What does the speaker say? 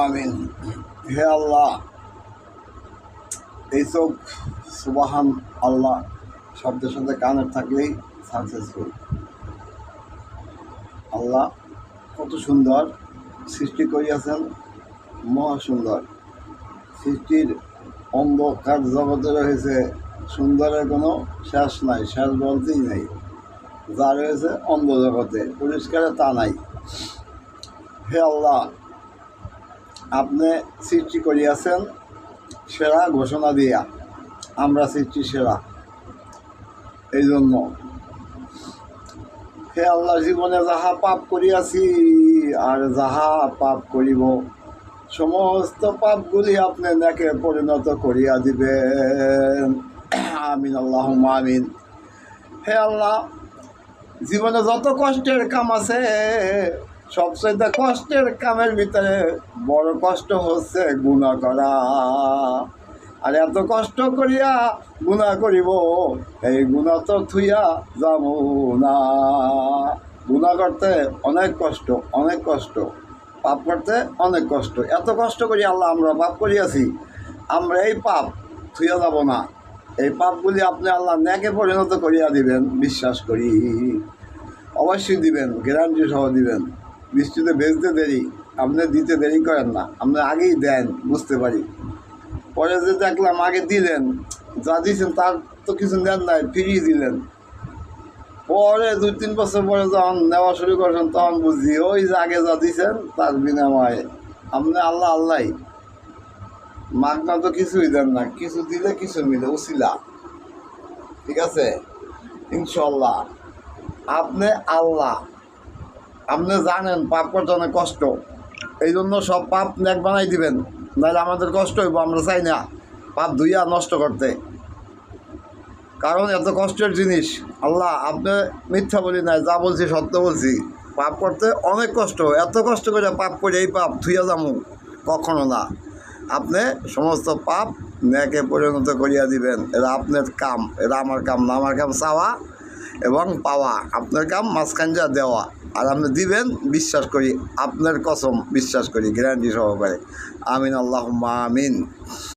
আমিন। হে আল্লাহ, এই চোখ সুবাহান আল্লাহ শব্দের সাথে কানের থাকলেই সাকসেসফুল। আল্লাহ কত সুন্দর সৃষ্টি করিয়াছেন, মহা সুন্দর। সৃষ্টির অন্ধকার জগতে রয়েছে সুন্দরের কোনো শেষ নাই, শেষ বলতেই নেই। যা রয়েছে অন্ধ জগতে, পরিষ্কারে তা নাই। হে আল্লাহ, আপনি সৃষ্টি করিয়াছেন সেরা ঘোষণা দিয়া, আমরা সৃষ্টি সেরা। এই জন্য হে আল্লাহ, জীবনে যাহা পাপ করিয়াছি আর যাহা পাপ করিব, সমস্ত পাপগুলি আপনি নেকে পরিণত করিয়া দিবেন। আমিন, আল্লাহুম্মা আমিন। হে আল্লাহ, জীবনে যত কষ্টের কাম আছে, সবচেয়ে কষ্টের কামের ভিতরে বড় কষ্ট হচ্ছে গুনাহ করা। আর এত কষ্ট করিয়া গুনাহ করিব, এই গুনাহ তো থুইয়া যাব না। গুনাহ করতে অনেক কষ্ট, অনেক কষ্ট। পাপ করতে অনেক কষ্ট। এত কষ্ট করি আল্লাহ আমরা পাপ করিয়াছি, আমরা এই পাপ থুইয়া যাব না। এই পাপগুলি আপনি আল্লাহ নেকে পরিণত করিয়া দিবেন, বিশ্বাস করি। অবশ্যই দিবেন, গ্যারান্টি সহ দিবেন। বৃষ্টিতে ভেজতে দেরি, আপনি দিতে দেরি করেন না, আপনি আগেই দেন, বুঝতে পারি। পরে যে দেখলাম আগে দিলেন, যা দিয়েছেন তার তো কিছু নেন নাই, ফিরিয়ে দিলেন। পরে 2-3 বছর পরে যখন নেওয়া শুরু করছেন, তখন বুঝি ওই যে আগে যা দিয়েছেন তার বিনিময়ে আপনি আল্লাহ আল্লাহ মাগনা তো কিছুই দেন না, কিছু দিলে কিছু মিলে উসিলা। ঠিক আছে, ইনশাল্লাহ। আপনি আল্লাহ, আপনি জানেন পাপ করতে অনেক কষ্ট, এই জন্য সব পাপ নেক বানাই দিবেন, নাহলে আমাদের কষ্ট হইব। আমরা চাই না পাপ ধুইয়া নষ্ট করতে, কারণ এত কষ্টের জিনিস। আল্লাহ, আপনি মিথ্যা বলি নাই, যা বলছি সত্য বলছি। পাপ করতে অনেক কষ্ট, এত কষ্ট করে পাপ করে এই পাপ ধুইয়া যাবো কখনো না। আপনি সমস্ত পাপ নেকে পরিণত করিয়া দিবেন। এরা আপনার কাম, এরা আমার কাম না। আমার কাম চাওয়া এবং পাওয়া, আপনার কাম মাঝখান যা দেওয়া। আর আপনি দিবেন, বিশ্বাস করি, আপনার কসম বিশ্বাস করি, গ্যারান্টি সহকারে। আমিন, আল্লাহুম্মা আমিন।